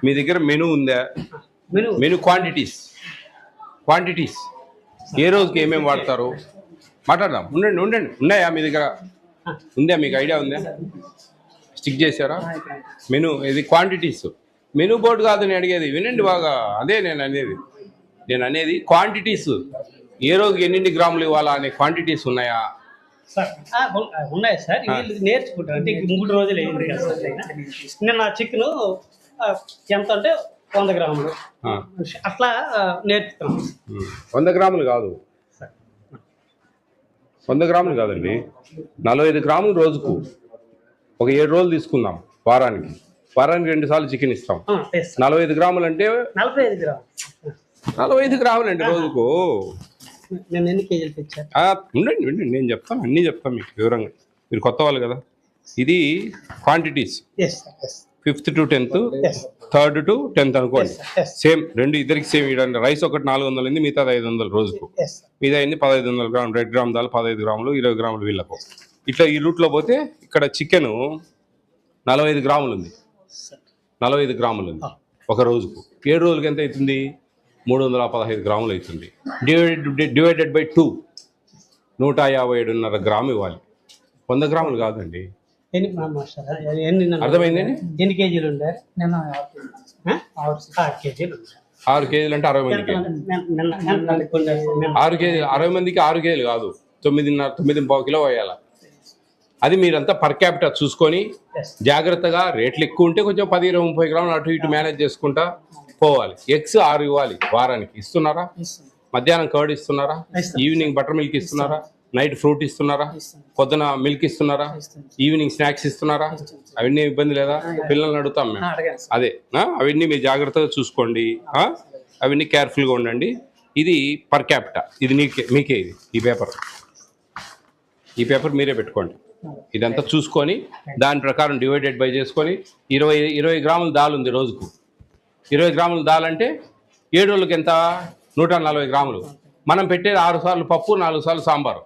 మీ దగ్గర మెనూ ఉందా? Menu quantities ఏ రోజుకి ఏమేమి వాడతారు మాట్లాడదాం. ఉండండి ఉన్నాయా మీ దగ్గర? ఉందా? మీకు ఐడియా ఉందా? స్టిక్ చేశారా మెనూ? ఇది క్వాంటిటీస్. మెనూ బోర్డు కాదు నేను అడిగేది, వినండి బాగా. అదే నేను అనేది క్వాంటిటీస్. ఏ రోజుకి ఎన్ని గ్రాములు ఇవ్వాలా అనే క్వాంటిటీస్ ఉన్నాయా? ఉన్నాయి సార్. నేర్చుకుంటాను అంటే 3 రోజులు అయింది కదా సార్. నిన్న చికెన్ ఎంత అంటే 100 గ్రాములు అట్లా నేర్చుకున్నాం. 100 గ్రాములు కాదు, 100 గ్రాములు కాదండి, 45 గ్రాములు రోజుకు. ఒక 7 రోజులు తీసుకుందాం. వారానికి 2 సార్లు చికెన్ ఇస్తాం. 45 గ్రాములు అంటే 45 గ్రాములు అండి రోజుకు. నేను ఎన్ని కేజీలు తెచ్చాను? ఉండండి నేను చెప్తాను, అన్నీ చెప్తాను మీకు వివరంగా. మీరు కొత్త వాళ్ళు కదా. ఇది quantities 5th to 10th, 3rd to 10th అనుకోండి. సేమ్ ఇద్దరికి సేమ్. ఇవ్వండి, రైస్ ఒకటి 400 అయింది, మిగతా 500 రోజుకు. మిగతా అయింది 1500 గ్రాములు. 2 గ్రాముల దాల్ 15 గ్రాములు, 20 గ్రాములు వీళ్ళకు. ఇట్లా ఈ రూట్లో పోతే ఇక్కడ చికెన్ 45 గ్రాములు ఉంది. 45 గ్రాములు ఉంది ఒక రోజుకు. 7 రోజులకి ఎంత అవుతుంది? 315 గ్రాములు అవుతుంది. డివైడెడ్ బై 2 157.5 గ్రాము ఇవ్వాలి. 100 గ్రాములు కాదండి. అర్థమైందండి? ఎన్ని కేజీలు ఉండే? 6 కేజీలు. 6 కేజీలు అంటే 60 మందికి. 6 కేజీలు 60 మందికి 6 కేజీలు కాదు, 9.5 కిలో వేయాలి. అది మీరంతా పర్ క్యాపిటల్ చూసుకొని జాగ్రత్తగా. రేట్లు ఎక్కువ ఉంటే కొంచెం 10-20-30 గ్రాములు అటు ఇటు మేనేజ్ చేసుకుంటా పోవాలి. ఎగ్స్ 6 ఇవ్వాలి వారానికి. ఇస్తున్నారా? మధ్యాహ్నం కర్డ్ ఇస్తున్నారా? ఈవినింగ్ బటర్ మిల్క్ ఇస్తున్నారా? నైట్ ఫ్రూట్ ఇస్తున్నారా? పొద్దున మిల్క్ ఇస్తున్నారా? ఈవినింగ్ స్నాక్స్ ఇస్తున్నారా? అవన్నీ ఇబ్బంది లేదా? పిల్లల్ని అడుగుతాం మేము. అదే అవన్నీ మీరు జాగ్రత్తగా చూసుకోండి. అవన్నీ కేర్ఫుల్గా ఉండండి. ఇది పర్ క్యాపిటా. ఇది మీకే. ఇది ఈ పేపర్ మీరే పెట్టుకోండి. ఇదంతా చూసుకొని దాని ప్రకారం డివైడెడ్ బై చేసుకొని 20 గ్రాముల దాల్ ఉంది రోజుకు. 20 గ్రాముల దాల్ అంటే 7 రోజులకి ఎంత? 140 గ్రాములు. మనం పెట్టేది 6 సార్లు పప్పు, 4 సార్లు సాంబారు.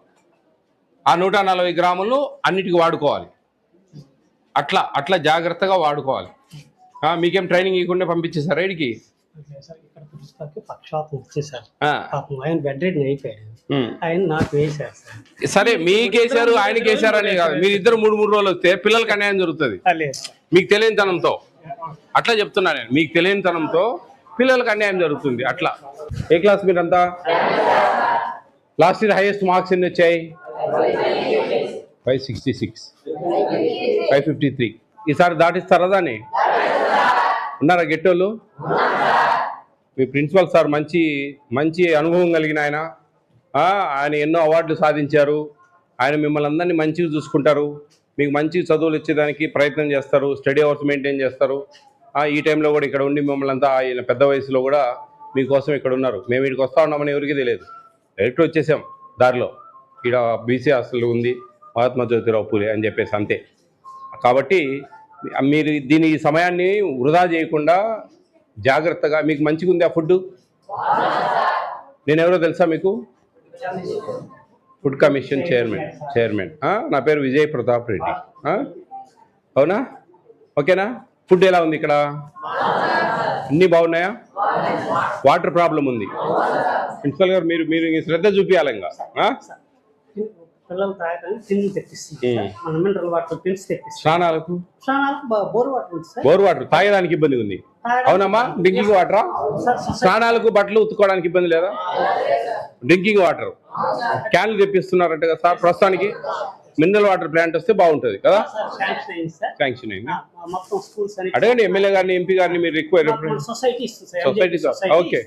ఆ 140 గ్రాములు అన్నిటికీ వాడుకోవాలి. అట్లా జాగ్రత్తగా వాడుకోవాలి. మీకేం ట్రైనింగ్ ఇవ్వకుండా పంపించేసారు రైడ్కి? సరే, మీకేసారు ఆయనకేసారు అని కాదు. మీరు ఇద్దరు 3 రోజులు వస్తే పిల్లలకి అన్యాయం జరుగుతుంది. మీకు తెలియనితనంతో అట్లా చెప్తున్నా నేను. మీకు తెలియనితనంతో పిల్లలకు అన్యాయం జరుగుతుంది. అట్లా. ఏ క్లాస్ మీరంతా? లాస్ట్ ఇయర్ హైయెస్ట్ మార్క్స్ ఎన్ని వచ్చాయి? 566, 553. ఈసారి దాటిస్తారా దాన్ని? ఉన్నారా గెట్టోళ్ళు? మీ ప్రిన్సిపల్ సార్ మంచి అనుభవం కలిగిన ఆయన ఎన్నో అవార్డులు సాధించారు. ఆయన మిమ్మల్ని అందరినీ మంచిగా చూసుకుంటారు. మీకు మంచి చదువులు ఇచ్చేదానికి ప్రయత్నం చేస్తారు. స్టడీ అవర్స్ మెయింటైన్ చేస్తారు. ఈ టైంలో కూడా ఇక్కడ ఉండి మిమ్మల్ని అంతా ఆయన పెద్ద వయసులో కూడా మీకోసం ఇక్కడ ఉన్నారు. మేము ఇక్కడికి వస్తూ ఉన్నామని ఎవరికి తెలియదు. డైరెక్ట్ వచ్చేసాం దారిలో. ఇక్కడ బీసీ హాస్టల్ ఉంది, మహాత్మా జ్యోతిరావు పూలే అని చెప్పేసి అంతే. కాబట్టి మీరు ఈ సమయాన్ని వృధా చేయకుండా జాగ్రత్తగా. మీకు మంచిగా ఉంది ఆ ఫుడ్? నేను ఎవరో తెలుసా మీకు? Food commission chairman. నా పేరు విజయ్ ప్రతాప్ రెడ్డి. అవునా? ఓకేనా? ఫుడ్ ఎలా ఉంది ఇక్కడ? అన్నీ బాగున్నాయా? వాటర్ ప్రాబ్లం ఉంది. ప్రిన్సిపల్ గారు మీరు శ్రద్ధ చూపించాలి. ఇంకా స్నానాలకు బోర్ వాటర్ తాగేదానికి ఇబ్బంది ఉంది. అవునమ్మా? డ్రింకింగ్ వాటరా? స్నానాలకు బట్టలు ఉతుకోవడానికి ఇబ్బంది లేదా? డ్రింకింగ్ వాటర్ క్యాన్లు తెప్పిస్తున్నారంట కదా సార్ ప్రస్తుతానికి? మినరల్ వాటర్ ప్లాంట్ వస్తే బాగుంటుంది కదా? శాంక్షన్ అయింది. అడగండి ఎమ్మెల్యే గారిని, ఎంపీ గారిని. మీరు require society sir. Okay.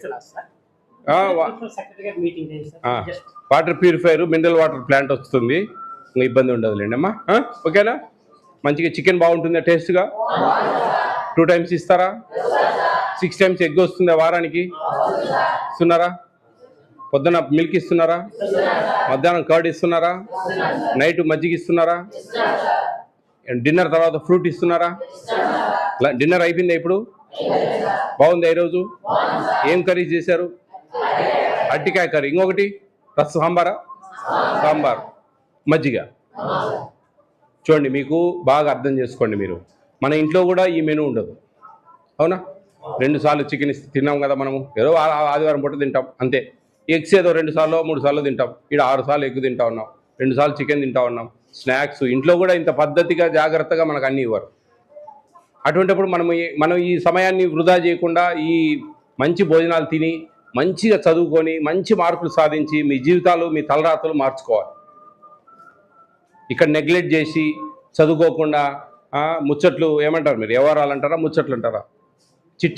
Water purifier, mineral water plant వస్తుంది. ఇంకా ఇబ్బంది ఉండదులేండి అమ్మా. ఓకేనా? మంచిగా చికెన్ బాగుంటుందా టేస్ట్గా? 2 టైమ్స్ ఇస్తారా? 6 టైమ్స్ ఎగ్ వస్తుందా వారానికి? ఇస్తున్నారా? పొద్దున మిల్క్ ఇస్తున్నారా? మధ్యాహ్నం కర్డ్ ఇస్తున్నారా? నైట్ మజ్జిగ ఇస్తున్నారా? డిన్నర్ తర్వాత ఫ్రూట్ ఇస్తున్నారా? డిన్నర్ అయిపోయిందా ఇప్పుడు? బాగుందా ఈరోజు? ఏం కర్రీ చేశారు? అరటికాయ కర్రీ. ఇంకొకటి సాంబార్, మజ్జిగ. చూడండి, మీకు బాగా అర్థం చేసుకోండి. మీరు మన ఇంట్లో కూడా ఈ మెనూ ఉండదు. అవునా? 2 సార్లు చికెన్ తిన్నాం కదా మనము, ఏదో ఆదివారం పూట తింటాం అంతే. ఎగ్స్ ఏదో 2 సార్లు 3 సార్లు తింటాం. ఇక్కడ 6 సార్లు ఎగ్ తింటా ఉన్నాం, 2 సార్లు చికెన్ తింటా ఉన్నాం. స్నాక్స్ ఇంట్లో కూడా ఇంత పద్ధతిగా జాగ్రత్తగా మనకు అన్నీ ఇవ్వరు. అటువంటిప్పుడు మనం ఈ సమయాన్ని వృధా చేయకుండా ఈ మంచి భోజనాలు తిని మంచిగా చదువుకొని మంచి మార్కులు సాధించి మీ జీవితాలు మీ తలరాతలు మార్చుకోవాలి. ఇక్కడ నెగ్లెక్ట్ చేసి చదువుకోకుండా ముచ్చట్లు ఏమంటారు మీరు, వ్యవహారాలు అంటారా ముచ్చట్లు అంటారా, చిట్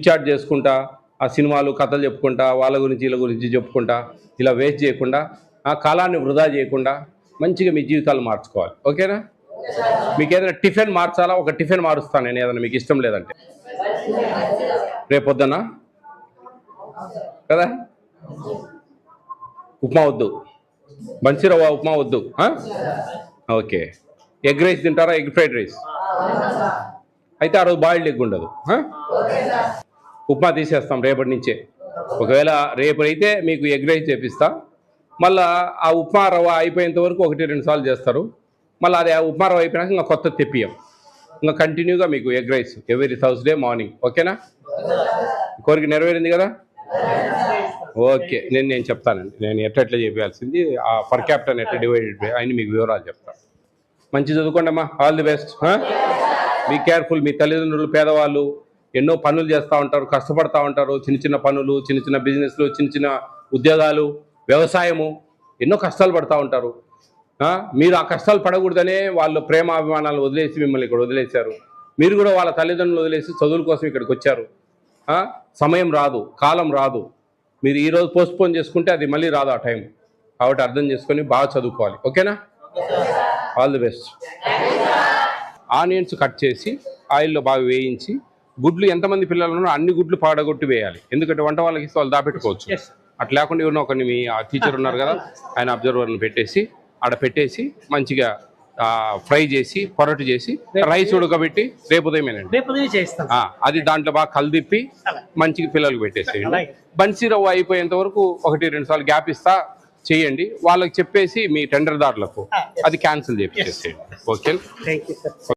చాట్ చేసుకుంటా ఆ సినిమాలు కథలు చెప్పుకుంటా వాళ్ళ గురించి వీళ్ళ గురించి చెప్పుకుంటా ఇలా వేస్ట్ చేయకుండా కాలాన్ని వృధా చేయకుండా మంచిగా మీ జీవితాలు మార్చుకోవాలి. ఓకేనా? మీకు ఏదైనా టిఫిన్ మార్చాలా, ఒక టిఫిన్ మారుస్తాను నేను ఏదైనా మీకు ఇష్టం లేదంటే. రేపొద్దున కదా ఉప్మా వద్దు, బన్సీరవ్వ ఉప్మా వద్దు. ఓకే, ఎగ్ రైస్ తింటారా, ఎగ్ ఫ్రైడ్ రైస్ అయితే ఆ రోజు బాయిల్డ్ ఎగ్ ఉండదు. ఉప్మా తీసేస్తాం రేపటి నుంచే. ఒకవేళ రేపు అయితే మీకు ఎగ్ రైస్ చేపిస్తా, మళ్ళీ ఆ ఉప్మా రవ్వ అయిపోయేంత వరకు 1-2 సార్లు చేస్తారు. మళ్ళీ అది ఆ ఉప్మా రవ్వ అయిపోయినాక ఇంకా కొత్త తెప్పియం. ఇంకా కంటిన్యూగా మీకు egg rice every Thursday morning. ఓకేనా? కోరిక నెరవేరింది కదా? ఓకే, నేను చెప్తానండి నేను ఎట్లా చేయాల్సింది, ఆ పర్ క్యాపిటల్ ఎట్లా డివైడెడ్ అని మీకు వివరాలు చెప్తాను. మంచి చదువుకోండి అమ్మా, all the best. Be careful. మీ తల్లిదండ్రులు పేదవాళ్ళు ఎన్నో పనులు చేస్తూ ఉంటారు, కష్టపడతా ఉంటారు. చిన్న చిన్న పనులు, చిన్న చిన్న బిజినెస్లు, చిన్న చిన్న ఉద్యోగాలు, వ్యవసాయము, ఎన్నో కష్టాలు పడుతూ ఉంటారు. మీరు ఆ కష్టాలు పడకూడదనే వాళ్ళు ప్రేమ అభిమానాలు వదిలేసి మిమ్మల్ని ఇక్కడ వదిలేశారు. మీరు కూడా వాళ్ళ తల్లిదండ్రులు వదిలేసి చదువుల కోసం ఇక్కడికి వచ్చారు. సమయం రాదు, కాలం రాదు. మీరు ఈరోజు పోస్ట్పోన్ చేసుకుంటే అది మళ్ళీ రాదు ఆ టైం. కాబట్టి అర్థం చేసుకొని బాగా చదువుకోవాలి. ఓకేనా? All the best. Onions cut చేసి ఆయిల్లో బాగా వేయించి, గుడ్లు ఎంతమంది పిల్లలు ఉన్నారో అన్ని గుడ్లు పాడగొట్టి వేయాలి. ఎందుకంటే వంట వాళ్ళకి ఇస్తే వాళ్ళు దాపెట్టుకోవచ్చు. అట్లా లేకుండా ఎవరినో ఒకరిని, మీ టీచర్ ఉన్నారు కదా ఆయన అబ్జర్వర్ని పెట్టేసి మంచిగా ఫ్రై చేసి పొరటు చేసి రైస్ ఉడకబెట్టి రేపు ఉదయమేనండి అది దాంట్లో బాగా కలిదిప్పి మంచిగా పిల్లలకు పెట్టేసేయండి. బన్సీరవ్వ అయిపోయేంత వరకు 1-2 సార్లు గ్యాప్ ఇస్తా చేయండి. వాళ్ళకి చెప్పేసి మీ టెండర్దారులకు అది క్యాన్సిల్ చేసేయండి. ఓకే.